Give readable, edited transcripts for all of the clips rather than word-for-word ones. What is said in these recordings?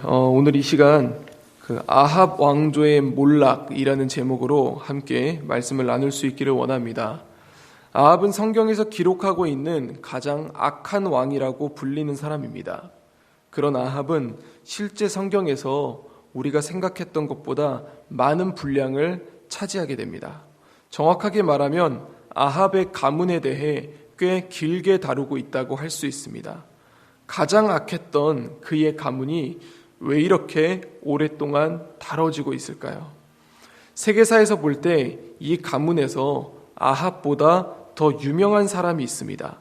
오늘 이 시간 아합 왕조의 몰락이라는 제목으로 함께 말씀을 나눌 수 있기를 원합니다. 아합은 성경에서 기록하고 있는 가장 악한 왕이라고 불리는 사람입니다. 그런 아합은 실제 성경에서 우리가 생각했던 것보다 많은 분량을 차지하게 됩니다. 정확하게 말하면 아합의 가문에 대해 꽤 길게 다루고 있다고 할 수 있습니다. 가장 악했던 그의 가문이 왜 이렇게 오랫동안 다뤄지고 있을까요? 세계사에서 볼 때 이 가문에서 아합보다 더 유명한 사람이 있습니다.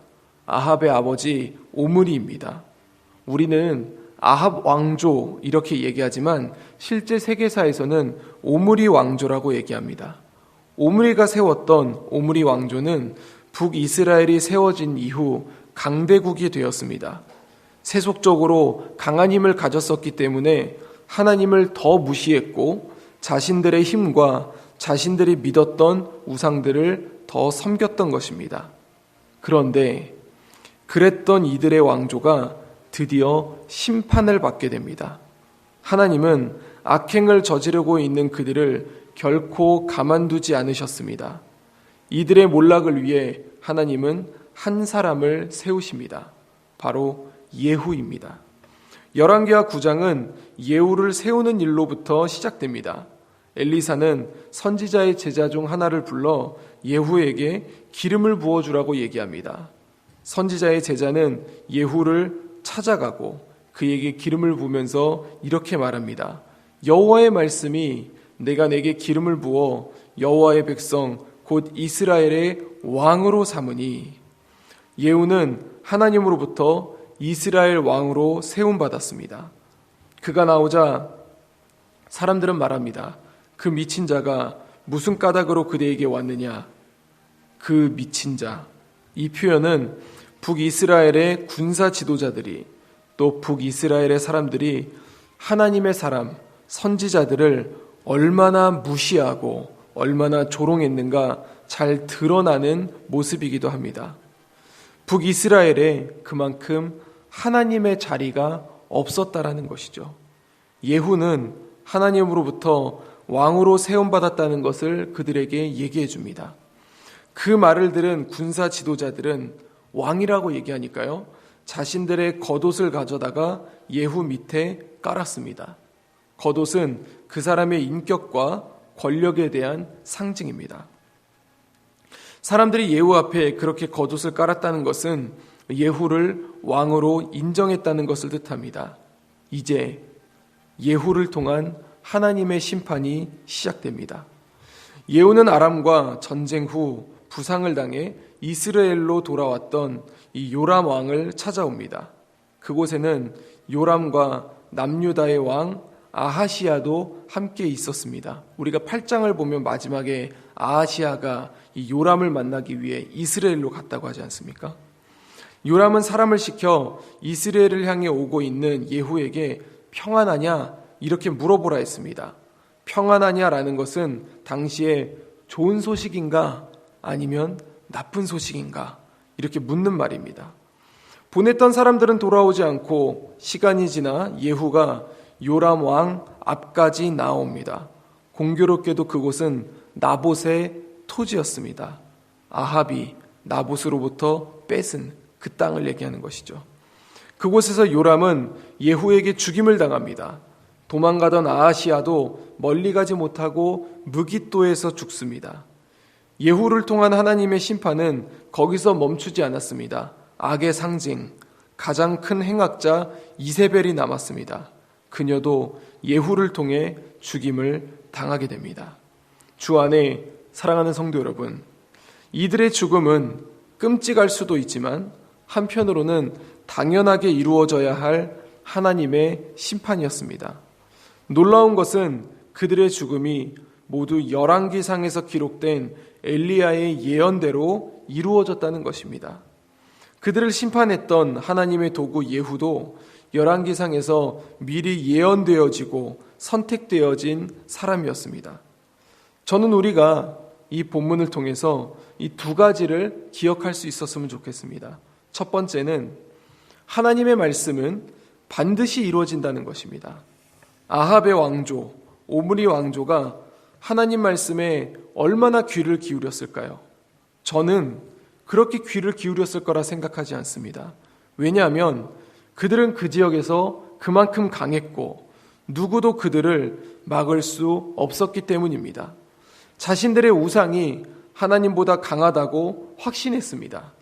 아합의 아버지 오므리입니다. 우리는 아합 왕조 이렇게 얘기하지만 실제 세계사에서는 오므리 왕조라고 얘기합니다. 오므리가 세웠던 오므리 왕조는 북이스라엘이 세워진 이후 강대국이 되었습니다. 세속적으로 강한 힘을 가졌었기 때문에 하나님을 더 무시했고 자신들의 힘과 자신들이 믿었던 우상들을 더 섬겼던 것입니다. 그런데 그랬던 이들의 왕조가 드디어 심판을 받게 됩니다. 하나님은 악행을 저지르고 있는 그들을 결코 가만두지 않으셨습니다. 이들의 몰락을 위해 하나님은 한 사람을 세우십니다. 바로 예후입니다. 열왕기하 9장은 예후를 세우는 일로부터 시작됩니다. 엘리사는 선지자의 제자 중 하나를 불러 예후에게 기름을 부어주라고 얘기합니다. 선지자의 제자는 예후를 찾아가고 그에게 기름을 부으면서 이렇게 말합니다. 여호와의 말씀이 내가 내게 기름을 부어 여호와의 백성 곧 이스라엘의 왕으로 삼으니. 예후는 하나님으로부터 이스라엘 왕으로 세움받았습니다. 그가 나오자 사람들은 말합니다. 그 미친 자가 무슨 까닭으로 그대에게 왔느냐? 그 미친 자. 이 표현은 북이스라엘의 군사 지도자들이 또 북이스라엘의 사람들이 하나님의 사람, 선지자들을 얼마나 무시하고 얼마나 조롱했는가 잘 드러나는 모습이기도 합니다. 북이스라엘에 그만큼 하나님의 자리가 없었다라는 것이죠. 예후는 하나님으로부터 왕으로 세움받았다는 것을 그들에게 얘기해 줍니다. 그 말을 들은 군사 지도자들은 왕이라고 얘기하니까요, 자신들의 겉옷을 가져다가 예후 밑에 깔았습니다. 겉옷은 그 사람의 인격과 권력에 대한 상징입니다. 사람들이 예후 앞에 그렇게 겉옷을 깔았다는 것은 예후를 왕으로 인정했다는 것을 뜻합니다. 이제 예후를 통한 하나님의 심판이 시작됩니다. 예후는 아람과 전쟁 후 부상을 당해 이스라엘로 돌아왔던 이 요람 왕을 찾아옵니다. 그곳에는 요람과 남유다의 왕 아하시야도 함께 있었습니다. 우리가 8장을 보면 마지막에 아하시야가 이 요람을 만나기 위해 이스라엘로 갔다고 하지 않습니까? 요람은 사람을 시켜 이스라엘을 향해 오고 있는 예후에게 평안하냐? 이렇게 물어보라 했습니다. 평안하냐라는 것은 당시에 좋은 소식인가 아니면 나쁜 소식인가 이렇게 묻는 말입니다. 보냈던 사람들은 돌아오지 않고 시간이 지나 예후가 요람 왕 앞까지 나옵니다. 공교롭게도 그곳은 나봇의 토지였습니다. 아합이 나봇으로부터 뺏은 그 땅을 얘기하는 것이죠. 그곳에서 요람은 예후에게 죽임을 당합니다. 도망가던 아하시야도 멀리 가지 못하고 무깃도에서 죽습니다. 예후를 통한 하나님의 심판은 거기서 멈추지 않았습니다. 악의 상징, 가장 큰 행악자 이세벨이 남았습니다. 그녀도 예후를 통해 죽임을 당하게 됩니다. 주 안에 사랑하는 성도 여러분, 이들의 죽음은 끔찍할 수도 있지만 한편으로는 당연하게 이루어져야 할 하나님의 심판이었습니다. 놀라운 것은 그들의 죽음이 모두 열왕기상에서 기록된 엘리야의 예언대로 이루어졌다는 것입니다. 그들을 심판했던 하나님의 도구 예후도 열왕기상에서 미리 예언되어지고 선택되어진 사람이었습니다. 저는 우리가 이 본문을 통해서 이 두 가지를 기억할 수 있었으면 좋겠습니다. 첫 번째는 하나님의 말씀은 반드시 이루어진다는 것입니다. 아합의 왕조, 오므리 왕조가 하나님 말씀에 얼마나 귀를 기울였을까요? 저는 그렇게 귀를 기울였을 거라 생각하지 않습니다. 왜냐하면 그들은 그 지역에서 그만큼 강했고 누구도 그들을 막을 수 없었기 때문입니다. 자신들의 우상이 하나님보다 강하다고 확신했습니다.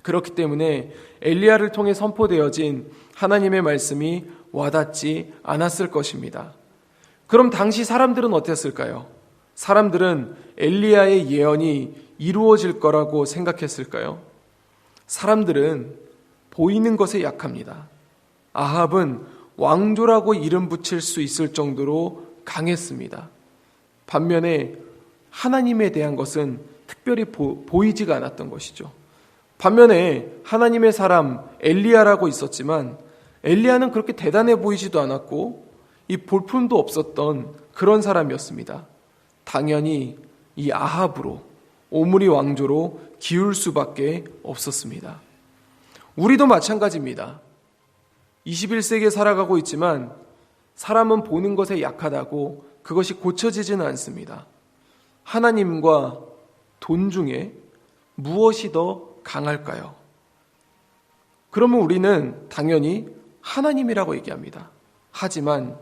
그렇기 때문에 엘리야를 통해 선포되어진 하나님의 말씀이 와닿지 않았을 것입니다. 그럼 당시 사람들은 어땠을까요? 사람들은 엘리야의 예언이 이루어질 거라고 생각했을까요? 사람들은 보이는 것에 약합니다. 아합은 왕조라고 이름 붙일 수 있을 정도로 강했습니다. 반면에 하나님에 대한 것은 특별히 보이지가 않았던 것이죠. 반면에 하나님의 사람 엘리야라고 있었지만 엘리야는 그렇게 대단해 보이지도 않았고 이 볼품도 없었던 그런 사람이었습니다. 당연히 이 아합으로 오므리 왕조로 기울 수밖에 없었습니다. 우리도 마찬가지입니다. 21세기에 살아가고 있지만 사람은 보는 것에 약하다고 그것이 고쳐지지는 않습니다. 하나님과 돈 중에 무엇이 더 강할까요? 그러면 우리는 당연히 하나님이라고 얘기합니다. 하지만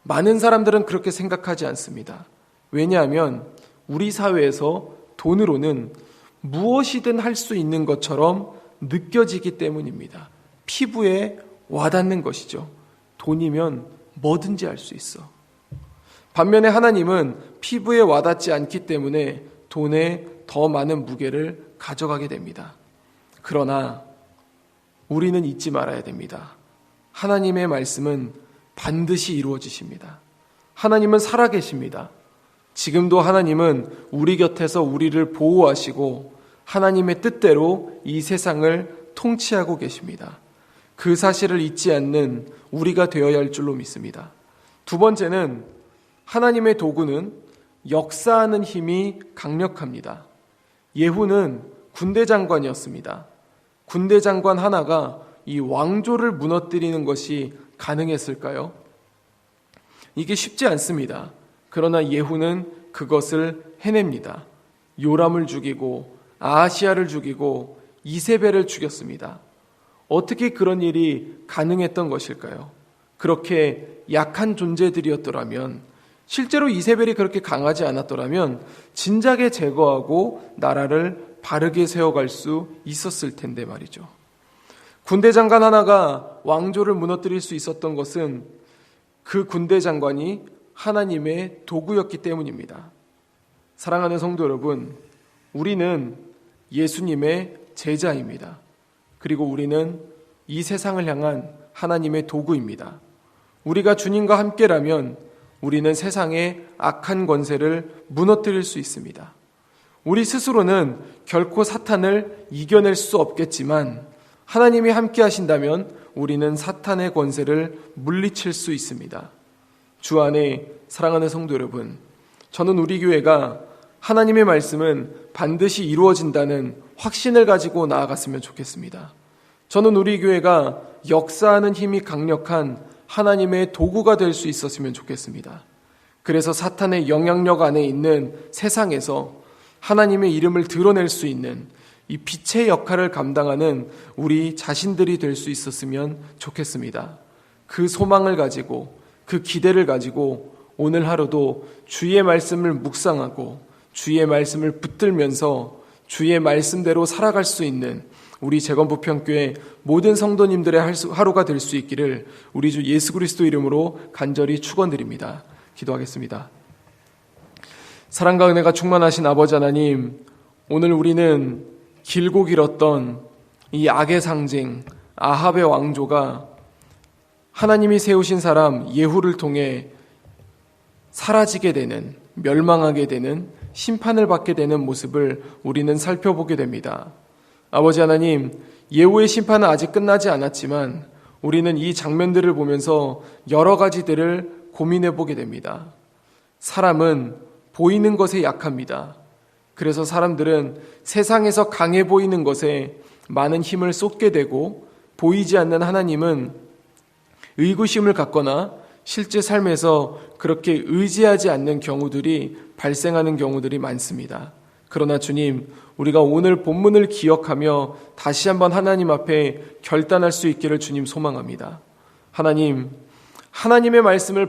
많은 사람들은 그렇게 생각하지 않습니다. 왜냐하면 우리 사회에서 돈으로는 무엇이든 할 수 있는 것처럼 느껴지기 때문입니다. 피부에 와닿는 것이죠. 돈이면 뭐든지 할 수 있어. 반면에 하나님은 피부에 와닿지 않기 때문에 돈에 더 많은 무게를 가져가게 됩니다. 그러나 우리는 잊지 말아야 됩니다. 하나님의 말씀은 반드시 이루어지십니다. 하나님은 살아계십니다. 지금도 하나님은 우리 곁에서 우리를 보호하시고 하나님의 뜻대로 이 세상을 통치하고 계십니다. 그 사실을 잊지 않는 우리가 되어야 할 줄로 믿습니다. 두 번째는 하나님의 도구는 역사하는 힘이 강력합니다. 예후는 군대 장관이었습니다. 군대 장관 하나가 이 왕조를 무너뜨리는 것이 가능했을까요? 이게 쉽지 않습니다. 그러나 예후는 그것을 해냅니다. 요람을 죽이고 아하시야를 죽이고 이세벨을 죽였습니다. 어떻게 그런 일이 가능했던 것일까요? 그렇게 약한 존재들이었더라면, 실제로 이세벨이 그렇게 강하지 않았더라면 진작에 제거하고 나라를 바르게 세워갈 수 있었을 텐데 말이죠. 군대 장관 하나가 왕조를 무너뜨릴 수 있었던 것은 그 군대 장관이 하나님의 도구였기 때문입니다. 사랑하는 성도 여러분, 우리는 예수님의 제자입니다. 그리고 우리는 이 세상을 향한 하나님의 도구입니다. 우리가 주님과 함께라면 우리는 세상의 악한 권세를 무너뜨릴 수 있습니다. 우리 스스로는 결코 사탄을 이겨낼 수 없겠지만 하나님이 함께 하신다면 우리는 사탄의 권세를 물리칠 수 있습니다. 주 안에 사랑하는 성도 여러분, 저는 우리 교회가 하나님의 말씀은 반드시 이루어진다는 확신을 가지고 나아갔으면 좋겠습니다. 저는 우리 교회가 역사하는 힘이 강력한 하나님의 도구가 될 수 있었으면 좋겠습니다. 그래서 사탄의 영향력 안에 있는 세상에서 하나님의 이름을 드러낼 수 있는 이 빛의 역할을 감당하는 우리 자신들이 될 수 있었으면 좋겠습니다. 그 소망을 가지고, 그 기대를 가지고 오늘 하루도 주의 말씀을 묵상하고 주의 말씀을 붙들면서 주의 말씀대로 살아갈 수 있는 우리 재건부평교회 모든 성도님들의 하루가 될 수 있기를 우리 주 예수 그리스도 이름으로 간절히 축원드립니다. 기도하겠습니다. 사랑과 은혜가 충만하신 아버지 하나님, 오늘 우리는 길고 길었던 이 악의 상징 아합의 왕조가 하나님이 세우신 사람 예후를 통해 사라지게 되는, 멸망하게 되는, 심판을 받게 되는 모습을 우리는 살펴보게 됩니다. 아버지 하나님, 예후의 심판은 아직 끝나지 않았지만 우리는 이 장면들을 보면서 여러 가지들을 고민해 보게 됩니다. 사람은 보이는 것에 약합니다. 그래서 사람들은 세상에서 강해 보이는 것에 많은 힘을 쏟게 되고, 보이지 않는 하나님은 의구심을 갖거나 실제 삶에서 그렇게 의지하지 않는 경우들이 발생하는 경우들이 많습니다. 그러나 주님, 우리가 오늘 본문을 기억하며 다시 한번 하나님 앞에 결단할 수 있기를 주님 소망합니다. 하나님, 하나님의 말씀은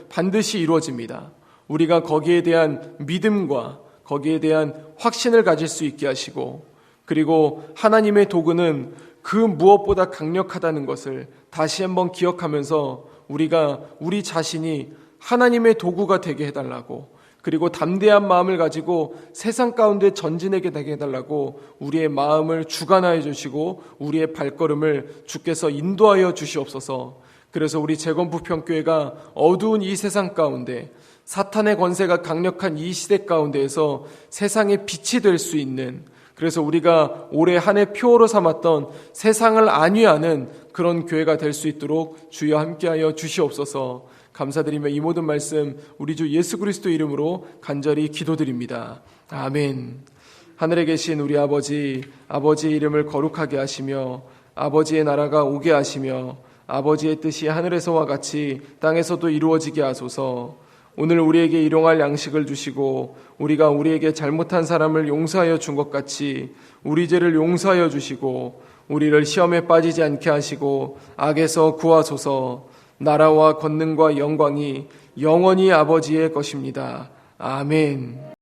반드시 이루어집니다. 우리가 거기에 대한 믿음과 거기에 대한 확신을 가질 수 있게 하시고, 그리고 하나님의 도구는 그 무엇보다 강력하다는 것을 다시 한번 기억하면서 우리가 우리 자신이 하나님의 도구가 되게 해달라고, 그리고 담대한 마음을 가지고 세상 가운데 전진하게 되게 해달라고 우리의 마음을 주관하여 주시고 우리의 발걸음을 주께서 인도하여 주시옵소서. 그래서 우리 재건부평교회가 어두운 이 세상 가운데, 사탄의 권세가 강력한 이 시대 가운데에서 세상의 빛이 될 수 있는, 그래서 우리가 올해 한 해 표어로 삼았던 세상을 안위하는 그런 교회가 될 수 있도록 주여 함께하여 주시옵소서. 감사드리며 이 모든 말씀 우리 주 예수 그리스도 이름으로 간절히 기도드립니다. 아멘. 하늘에 계신 우리 아버지, 아버지의 이름을 거룩하게 하시며 아버지의 나라가 오게 하시며 아버지의 뜻이 하늘에서와 같이 땅에서도 이루어지게 하소서. 오늘 우리에게 일용할 양식을 주시고 우리가 우리에게 잘못한 사람을 용서하여 준 것 같이 우리 죄를 용서하여 주시고 우리를 시험에 빠지지 않게 하시고 악에서 구하소서. 나라와 권능과 영광이 영원히 아버지의 것입니다. 아멘.